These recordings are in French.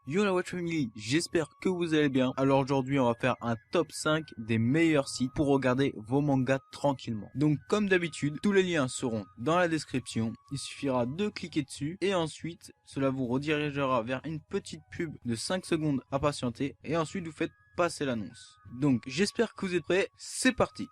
Yo la Watch Family, j'espère que vous allez bien. Alors aujourd'hui on va faire un top 5 des meilleurs sites pour regarder vos mangas tranquillement. Donc comme d'habitude, tous les liens seront dans la description. Il suffira de cliquer dessus et ensuite cela vous redirigera vers une petite pub de 5 secondes à patienter et ensuite vous faites passer l'annonce. Donc j'espère que vous êtes prêts, c'est parti.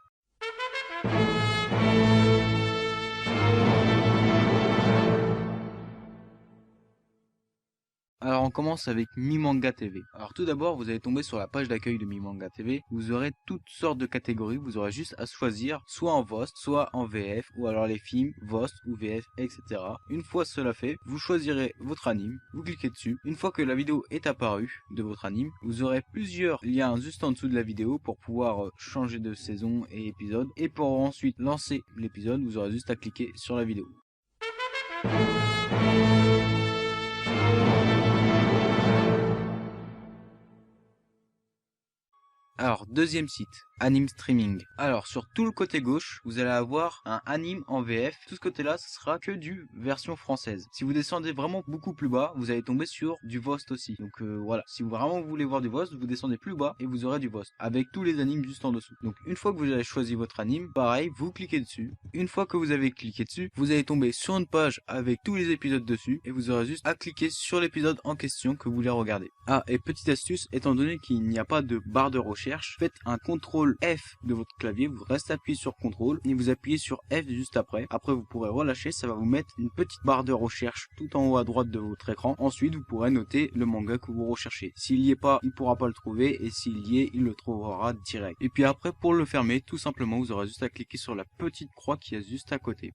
Alors on commence avec Mi Manga TV. Alors tout d'abord vous allez tomber sur la page d'accueil de Mi Manga TV. Vous aurez toutes sortes de catégories. Vous aurez juste à choisir soit en VOST, soit en VF, ou alors les films, VOST ou VF, etc. Une fois cela fait, vous choisirez votre anime, vous cliquez dessus. Une fois que la vidéo est apparue de votre anime, vous aurez plusieurs liens juste en dessous de la vidéo pour pouvoir changer de saison et épisode. Et pour ensuite lancer l'épisode, vous aurez juste à cliquer sur la vidéo. Alors, deuxième site, Anime Streaming. Alors, sur tout le côté gauche, vous allez avoir un anime en VF. Tout ce côté-là, ce sera que du version française. Si vous descendez vraiment beaucoup plus bas, vous allez tomber sur du VOST aussi. Donc voilà, si vous vraiment voulez voir du VOST, vous descendez plus bas et vous aurez du VOST. Avec tous les animes juste en dessous. Donc une fois que vous avez choisi votre anime, pareil, vous cliquez dessus. Une fois que vous avez cliqué dessus, vous allez tomber sur une page avec tous les épisodes dessus. Et vous aurez juste à cliquer sur l'épisode en question que vous voulez regarder. Ah, et petite astuce, étant donné qu'il n'y a pas de barre de recherche, faites un CTRL F de votre clavier, vous restez appuyé sur CTRL et vous appuyez sur F juste après. Après vous pourrez relâcher, ça va vous mettre une petite barre de recherche tout en haut à droite de votre écran. Ensuite vous pourrez noter le manga que vous recherchez. S'il y est pas, il pourra pas le trouver, et s'il y est, il le trouvera direct. Et puis après, pour le fermer, tout simplement vous aurez juste à cliquer sur la petite croix qui est juste à côté.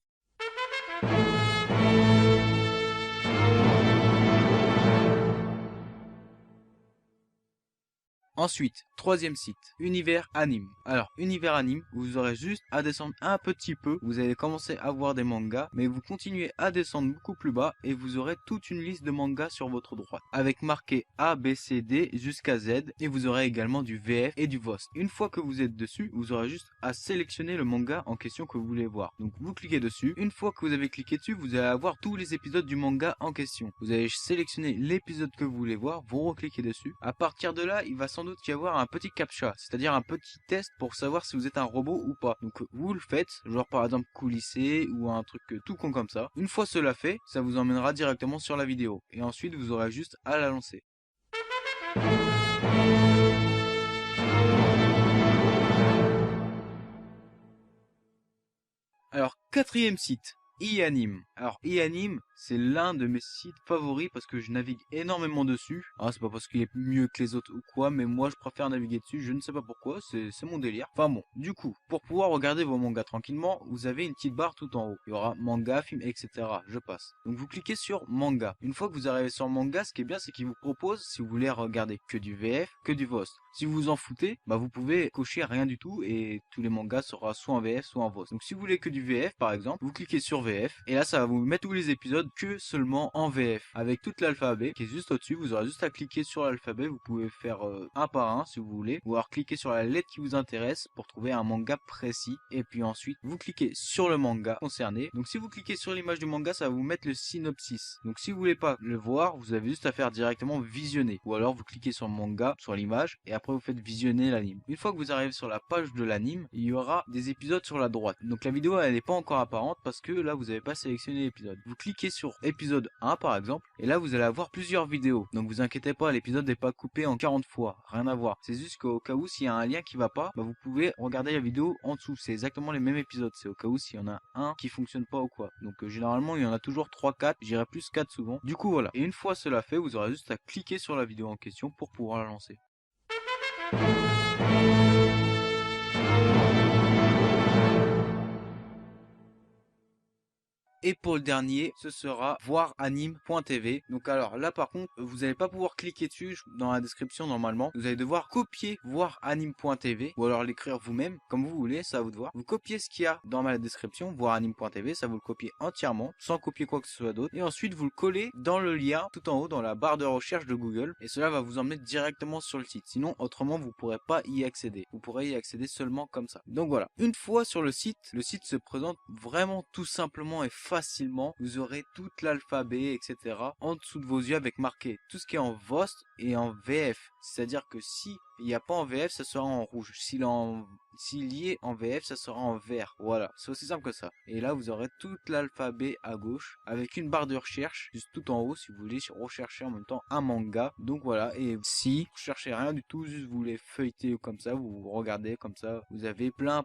Ensuite, troisième site, Univers Anime. Alors, Univers Anime, vous aurez juste à descendre un petit peu. Vous allez commencer à voir des mangas, mais vous continuez à descendre beaucoup plus bas et vous aurez toute une liste de mangas sur votre droite, avec marqué A, B, C, D jusqu'à Z, et vous aurez également du VF et du VOST. Une fois que vous êtes dessus, vous aurez juste à sélectionner le manga en question que vous voulez voir. Donc, vous cliquez dessus. Une fois que vous avez cliqué dessus, vous allez avoir tous les épisodes du manga en question. Vous allez sélectionner l'épisode que vous voulez voir, vous recliquez dessus. À partir de là, il va sans doute y avoir un petit captcha, c'est-à-dire un petit test pour savoir si vous êtes un robot ou pas. Donc vous le faites, genre par exemple coulisser ou un truc tout con comme ça. Une fois cela fait, ça vous emmènera directement sur la vidéo. Et ensuite vous aurez juste à la lancer. Alors quatrième site, e-anime. Alors e-anime, c'est l'un de mes sites favoris parce que je navigue énormément dessus. Ah, c'est pas parce qu'il est mieux que les autres ou quoi, mais moi je préfère naviguer dessus, je ne sais pas pourquoi, c'est mon délire. Enfin bon, du coup, pour pouvoir regarder vos mangas tranquillement, vous avez une petite barre tout en haut. Il y aura manga, film, etc. Je passe. Donc vous cliquez sur manga. Une fois que vous arrivez sur manga, ce qui est bien, c'est qu'il vous propose si vous voulez regarder que du VF, que du VOST. Si vous vous en foutez, bah vous pouvez cocher rien du tout et tous les mangas seront soit en VF, soit en VOST. Donc si vous voulez que du VF par exemple, vous cliquez sur VF et là ça va vous mettre tous les épisodes que seulement en VF avec toute l'alphabet qui est juste au-dessus. Vous aurez juste à cliquer sur l'alphabet, vous pouvez faire un par un si vous voulez, ou alors cliquer sur la lettre qui vous intéresse pour trouver un manga précis et puis ensuite vous cliquez sur le manga concerné. Donc si vous cliquez sur l'image du manga, ça va vous mettre le synopsis. Donc si vous voulez pas le voir, vous avez juste à faire directement visionner, ou alors vous cliquez sur le manga, sur l'image, et après vous faites visionner l'anime. Une fois que vous arrivez sur la page de l'anime, il y aura des épisodes sur la droite. Donc la vidéo elle n'est pas encore apparente parce que là vous n'avez pas sélectionné l'épisode. Vous cliquez sur épisode 1 par exemple, et là vous allez avoir plusieurs vidéos. Donc vous inquiétez pas, l'épisode n'est pas coupé en 40 fois, rien à voir. C'est juste qu'au cas où s'il y a un lien qui va pas, bah, vous pouvez regarder la vidéo en dessous. C'est exactement les mêmes épisodes, c'est au cas où s'il y en a un qui fonctionne pas ou quoi. Donc généralement il y en a toujours 3-4, j'irai plus 4 souvent. Du coup voilà, et une fois cela fait, vous aurez juste à cliquer sur la vidéo en question pour pouvoir la lancer. Et pour le dernier, ce sera voiranime.tv. Donc alors là par contre, vous n'allez pas pouvoir cliquer dessus dans la description normalement. Vous allez devoir copier voiranime.tv ou alors l'écrire vous-même, comme vous voulez, ça à vous de voir. Vous copiez ce qu'il y a dans ma description, voiranime.tv, ça vous le copiez entièrement, sans copier quoi que ce soit d'autre. Et ensuite vous le collez dans le lien tout en haut dans la barre de recherche de Google. Et cela va vous emmener directement sur le site. Sinon, autrement, vous ne pourrez pas y accéder. Vous pourrez y accéder seulement comme ça. Donc voilà. Une fois sur le site se présente vraiment tout simplement et facilement, vous aurez toute l'alphabet, etc. en dessous de vos yeux avec marqué tout ce qui est en VOST et en VF. C'est-à-dire que si il n'y a pas en VF, ça sera en rouge. S'il y est en VF, ça sera en vert. Voilà, c'est aussi simple que ça. Et là, vous aurez tout l'alphabet à gauche avec une barre de recherche juste tout en haut si vous voulez rechercher en même temps un manga. Donc voilà, et si vous cherchez rien du tout, juste vous voulez feuilleter comme ça, vous regardez comme ça, vous avez plein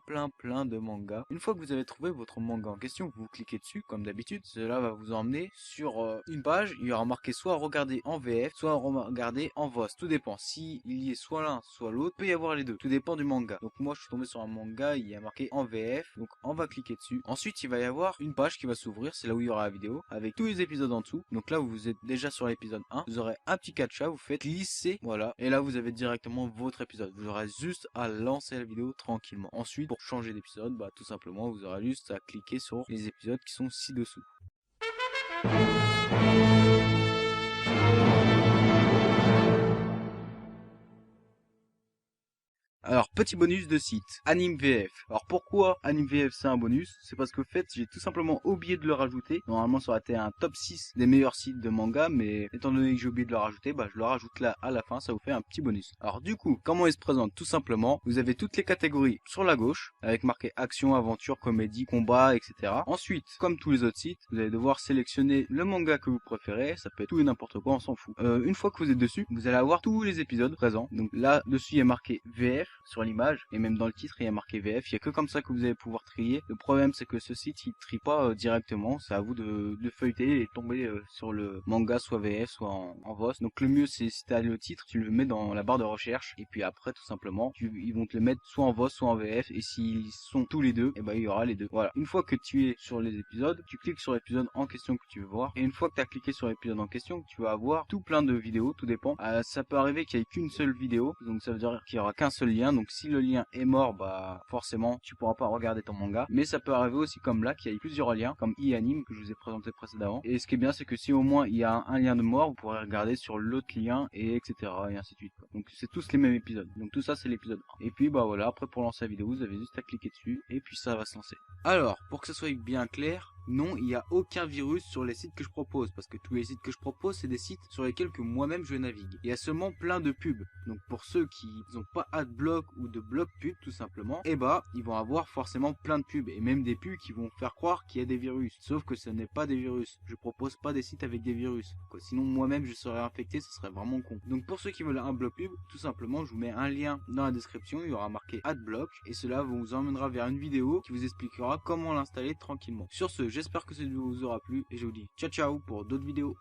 de mangas. Une fois que vous avez trouvé votre manga en question, vous cliquez dessus comme d'habitude. Cela va vous emmener sur une page. Il y aura marqué soit regarder en VF, soit regarder en VOS. Tout dépend. Si il y est soit l'un, soit l'autre, peut y avoir les deux. Tout dépend du manga. Donc moi, je suis tombé sur un manga, il y a marqué en VF. Donc on va cliquer dessus. Ensuite, il va y avoir une page qui va s'ouvrir. C'est là où il y aura la vidéo avec tous les épisodes en dessous. Donc là, vous êtes déjà sur l'épisode 1. Vous aurez un petit captcha, vous faites glisser. Voilà. Et là, vous avez directement votre épisode. Vous aurez juste à lancer la vidéo tranquillement. Ensuite, pour changer d'épisode, bah tout simplement, vous aurez juste à cliquer sur les épisodes qui sont ci-dessous. Alors, petit bonus de site, Anime VF. Alors pourquoi Anime VF c'est un bonus? C'est parce qu'en fait, j'ai tout simplement oublié de le rajouter. Normalement, ça aurait été un top 6 des meilleurs sites de manga, mais étant donné que j'ai oublié de le rajouter, bah je le rajoute là à la fin, ça vous fait un petit bonus. Alors du coup, comment il se présente? Tout simplement, vous avez toutes les catégories sur la gauche, avec marqué action, aventure, comédie, combat, etc. Ensuite, comme tous les autres sites, vous allez devoir sélectionner le manga que vous préférez, ça peut être tout et n'importe quoi, on s'en fout. Une fois que vous êtes dessus, vous allez avoir tous les épisodes présents. Donc là, dessus, il y a marqué VF sur l'image et même dans le titre il y a marqué VF. Il y a que comme ça que vous allez pouvoir trier. Le problème c'est que ce site il trie pas directement, c'est à vous de feuilleter et tomber sur le manga soit VF soit en VOS. Donc le mieux c'est si tu as le titre, tu le mets dans la barre de recherche et puis après tout simplement ils vont te le mettre soit en VOS soit en VF et s'ils sont tous les deux, et ben il y aura les deux. Voilà, une fois que tu es sur les épisodes, tu cliques sur l'épisode en question que tu veux voir et une fois que tu as cliqué sur l'épisode en question, tu vas avoir tout plein de vidéos, tout dépend. Ça peut arriver qu'il y ait qu'une seule vidéo, donc ça veut dire qu'il y aura qu'un seul lien. Donc si le lien est mort, bah forcément tu pourras pas regarder ton manga. Mais ça peut arriver aussi comme là qu'il y ait plusieurs liens, comme e-anime que je vous ai présenté précédemment. Et ce qui est bien c'est que si au moins il y a un lien de mort, vous pourrez regarder sur l'autre lien et etc. et ainsi de suite. Donc c'est tous les mêmes épisodes. Donc tout ça c'est l'épisode 1. Et puis bah voilà, après pour lancer la vidéo, vous avez juste à cliquer dessus et puis ça va se lancer. Alors pour que ça soit bien clair, non, il n'y a aucun virus sur les sites que je propose, parce que tous les sites que je propose, c'est des sites sur lesquels que moi-même je navigue. Il y a seulement plein de pubs. Donc pour ceux qui n'ont pas adblock ou de bloc pub tout simplement, eh bah ils vont avoir forcément plein de pubs et même des pubs qui vont faire croire qu'il y a des virus. Sauf que ce n'est pas des virus. Je propose pas des sites avec des virus. Sinon moi-même je serais infecté, ce serait vraiment con. Donc pour ceux qui veulent un bloc pub, tout simplement je vous mets un lien dans la description, il y aura marqué adblock et cela vous emmènera vers une vidéo qui vous expliquera comment l'installer tranquillement. Sur ce, j'espère que cette vidéo vous aura plu et je vous dis ciao ciao pour d'autres vidéos.